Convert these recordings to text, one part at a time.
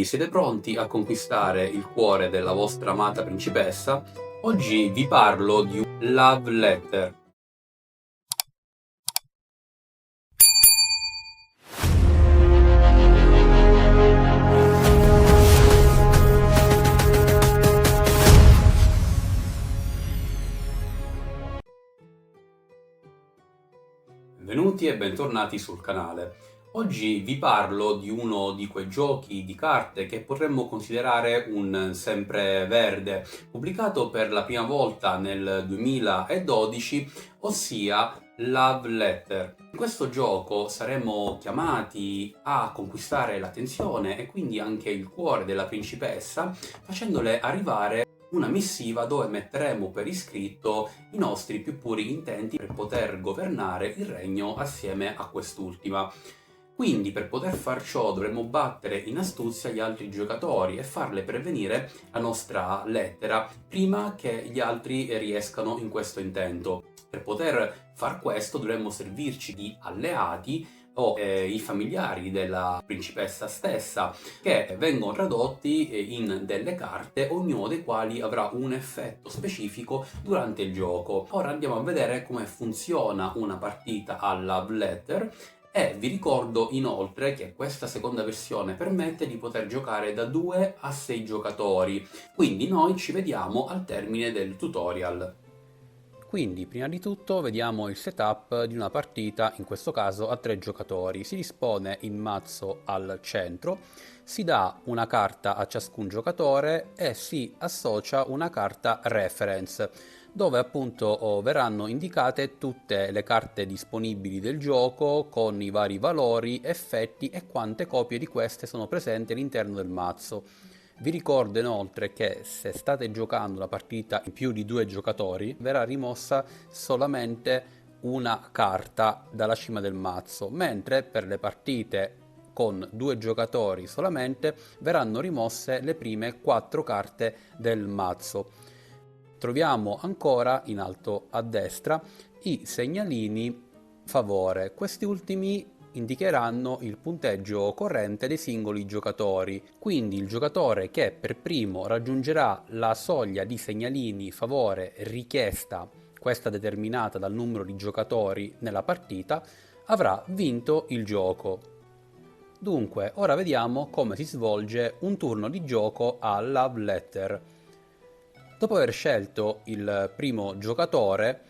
Siete pronti a conquistare il cuore della vostra amata principessa? Oggi vi parlo di un love letter. Benvenuti e bentornati sul canale. Oggi vi parlo di uno di quei giochi di carte che potremmo considerare un sempreverde, pubblicato per la prima volta nel 2012, ossia Love Letter. In questo gioco saremo chiamati a conquistare l'attenzione e quindi anche il cuore della principessa, facendole arrivare una missiva dove metteremo per iscritto i nostri più puri intenti per poter governare il regno assieme a quest'ultima. Quindi per poter far ciò dovremo battere in astuzia gli altri giocatori e farle pervenire la nostra lettera prima che gli altri riescano in questo intento. Per poter far questo dovremmo servirci di alleati o i familiari della principessa stessa, che vengono tradotti in delle carte, ognuno dei quali avrà un effetto specifico durante il gioco. Ora andiamo a vedere come funziona una partita a Love Letter. E vi ricordo inoltre che questa seconda versione permette di poter giocare da 2 a 6 giocatori, quindi noi ci vediamo al termine del tutorial. Quindi prima di tutto vediamo il setup di una partita, in questo caso a 3 giocatori. Si dispone il mazzo al centro, si dà una carta a ciascun giocatore e si associa una carta reference, dove appunto verranno indicate tutte le carte disponibili del gioco con i vari valori, effetti e quante copie di queste sono presenti all'interno del mazzo. Vi ricordo inoltre che se state giocando la partita in più di 2 giocatori verrà rimossa solamente una carta dalla cima del mazzo, mentre per le partite con 2 giocatori solamente verranno rimosse le prime 4 carte del mazzo. Troviamo ancora in alto a destra i segnalini favore. Questi ultimi indicheranno il punteggio corrente dei singoli giocatori, quindi il giocatore che per primo raggiungerà la soglia di segnalini favore richiesta, questa determinata dal numero di giocatori nella partita, avrà vinto il gioco. Dunque, ora vediamo come si svolge un turno di gioco a Love Letter. Dopo aver scelto il primo giocatore,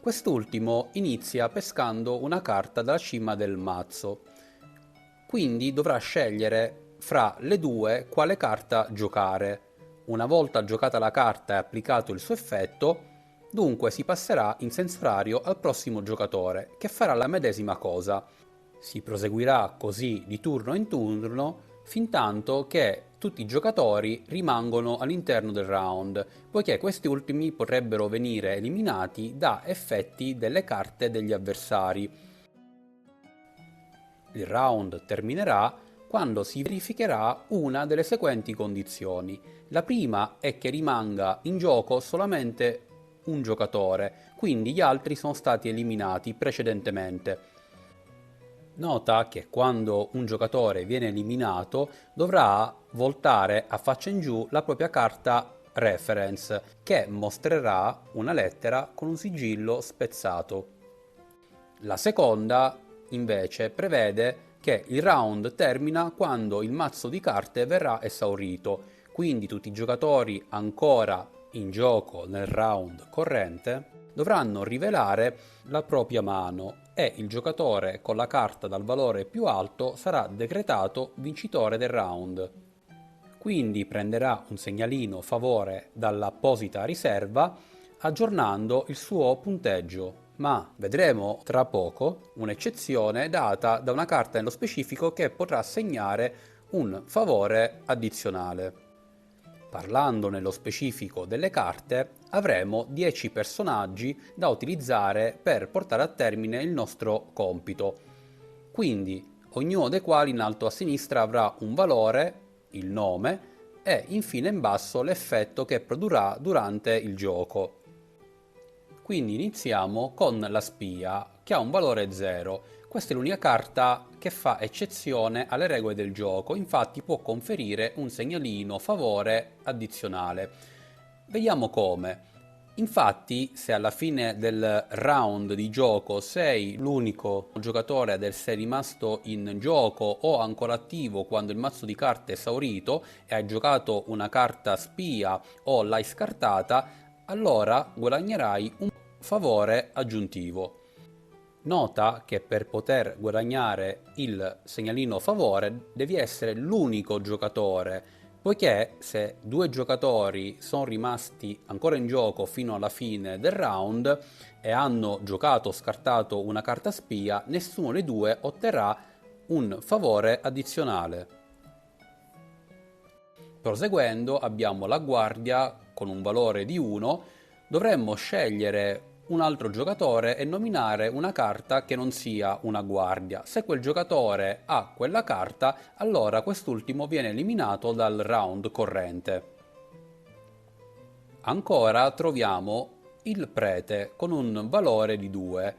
quest'ultimo inizia pescando una carta dalla cima del mazzo, quindi dovrà scegliere fra le due quale carta giocare. Una volta giocata la carta e applicato il suo effetto, dunque si passerà in senso orario al prossimo giocatore, che farà la medesima cosa. Si proseguirà così di turno in turno fintanto che tutti i giocatori rimangono all'interno del round, poiché questi ultimi potrebbero venire eliminati da effetti delle carte degli avversari. Il round terminerà quando si verificherà una delle seguenti condizioni. La prima è che rimanga in gioco solamente un giocatore, quindi gli altri sono stati eliminati precedentemente. Nota che quando un giocatore viene eliminato dovrà voltare a faccia in giù la propria carta reference, che mostrerà una lettera con un sigillo spezzato. La seconda invece prevede che il round termina quando il mazzo di carte verrà esaurito, quindi tutti i giocatori ancora in gioco nel round corrente dovranno rivelare la propria mano e il giocatore con la carta dal valore più alto sarà decretato vincitore del round. Quindi prenderà un segnalino favore dall'apposita riserva aggiornando il suo punteggio, ma vedremo tra poco un'eccezione data da una carta nello specifico che potrà segnare un favore addizionale. Parlando nello specifico delle carte, avremo 10 personaggi da utilizzare per portare a termine il nostro compito. Quindi, ognuno dei quali in alto a sinistra avrà un valore, il nome, e infine in basso l'effetto che produrrà durante il gioco. Quindi iniziamo con la spia, che ha un valore 0. Questa è l'unica carta che fa eccezione alle regole del gioco, infatti può conferire un segnalino favore addizionale. Vediamo come. Infatti, se alla fine del round di gioco sei l'unico giocatore ad essere rimasto in gioco o ancora attivo quando il mazzo di carte è esaurito e hai giocato una carta spia o l'hai scartata, allora guadagnerai un favore aggiuntivo. Nota che per poter guadagnare il segnalino favore devi essere l'unico giocatore, poiché se due giocatori sono rimasti ancora in gioco fino alla fine del round e hanno giocato o scartato una carta spia, nessuno dei due otterrà un favore addizionale. Proseguendo abbiamo la guardia con un valore di 1, dovremmo scegliere un altro giocatore e nominare una carta che non sia una guardia. Se quel giocatore ha quella carta, allora quest'ultimo viene eliminato dal round corrente. Ancora troviamo il prete con un valore di 2.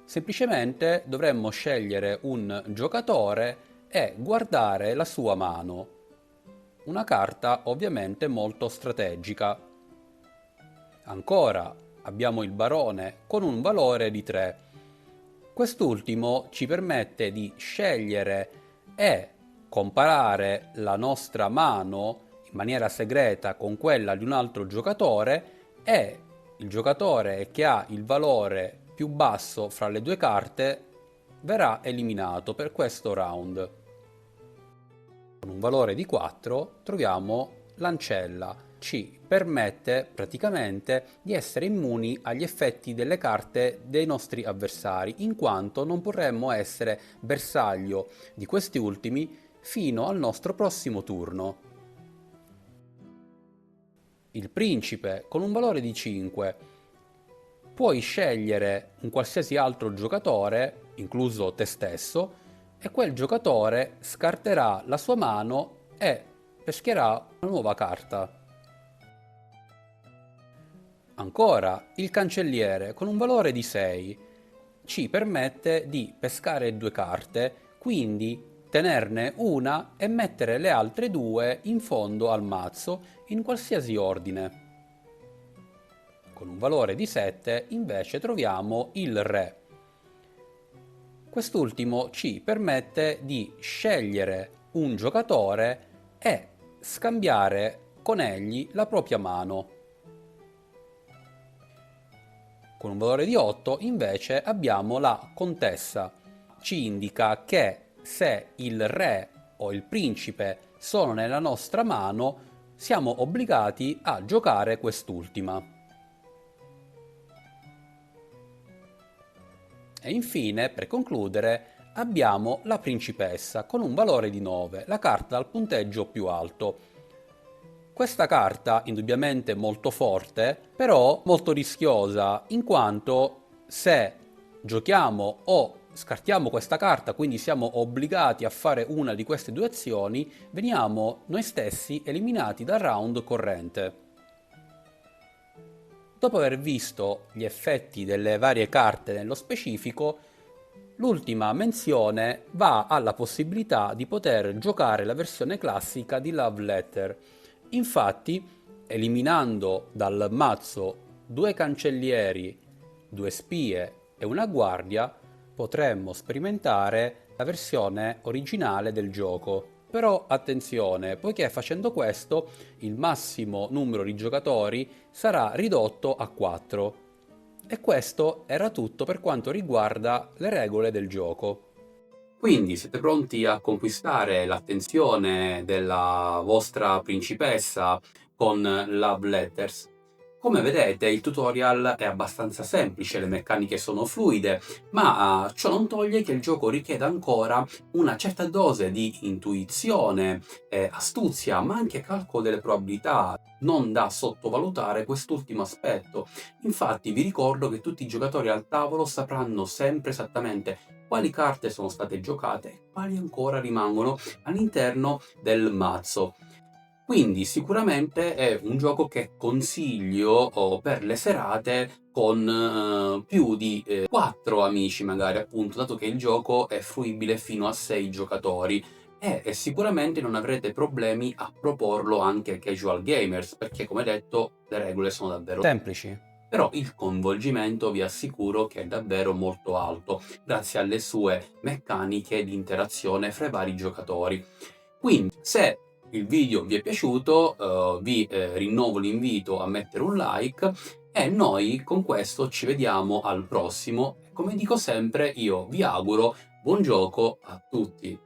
Semplicemente dovremmo scegliere un giocatore e guardare la sua mano. Una carta ovviamente molto strategica. Ancora abbiamo il barone con un valore di 3. Quest'ultimo ci permette di scegliere e comparare la nostra mano in maniera segreta con quella di un altro giocatore e il giocatore che ha il valore più basso fra le due carte verrà eliminato per questo round. Con un valore di 4 troviamo l'ancella. Ci permette praticamente di essere immuni agli effetti delle carte dei nostri avversari, in quanto non potremmo essere bersaglio di questi ultimi fino al nostro prossimo turno. Il principe con un valore di 5. Puoi scegliere un qualsiasi altro giocatore, incluso te stesso, e quel giocatore scarterà la sua mano e pescherà una nuova carta. Ancora, il cancelliere con un valore di 6 ci permette di pescare due carte, quindi tenerne una e mettere le altre due in fondo al mazzo in qualsiasi ordine. Con un valore di 7 invece troviamo il re. Quest'ultimo ci permette di scegliere un giocatore e scambiare con egli la propria mano. Con un valore di 8 invece abbiamo la contessa. Ci indica che se il re o il principe sono nella nostra mano, siamo obbligati a giocare quest'ultima. E infine, per concludere, abbiamo la principessa con un valore di 9, la carta dal punteggio più alto. Questa carta indubbiamente molto forte, però molto rischiosa, in quanto se giochiamo o scartiamo questa carta, quindi siamo obbligati a fare una di queste due azioni, veniamo noi stessi eliminati dal round corrente. Dopo aver visto gli effetti delle varie carte nello specifico, l'ultima menzione va alla possibilità di poter giocare la versione classica di Love Letter. Infatti, eliminando dal mazzo due cancellieri, due spie e una guardia, potremmo sperimentare la versione originale del gioco. Però attenzione, poiché facendo questo il massimo numero di giocatori sarà ridotto a 4. E questo era tutto per quanto riguarda le regole del gioco. Quindi siete pronti a conquistare l'attenzione della vostra principessa con Love Letters? Come vedete, il tutorial è abbastanza semplice, le meccaniche sono fluide, ma ciò non toglie che il gioco richieda ancora una certa dose di intuizione, astuzia, ma anche calcolo delle probabilità. Non da sottovalutare quest'ultimo aspetto. Infatti vi ricordo che tutti i giocatori al tavolo sapranno sempre esattamente quali carte sono state giocate e quali ancora rimangono all'interno del mazzo. Quindi sicuramente è un gioco che consiglio per le serate con più di 4 amici magari, appunto, dato che il gioco è fruibile fino a 6 giocatori e sicuramente non avrete problemi a proporlo anche ai casual gamers, perché come detto le regole sono davvero Semplici. però il coinvolgimento vi assicuro che è davvero molto alto, grazie alle sue meccaniche di interazione fra i vari giocatori. Quindi, se il video vi è piaciuto, vi rinnovo l'invito a mettere un like e noi con questo ci vediamo al prossimo. Come dico sempre, io vi auguro buon gioco a tutti.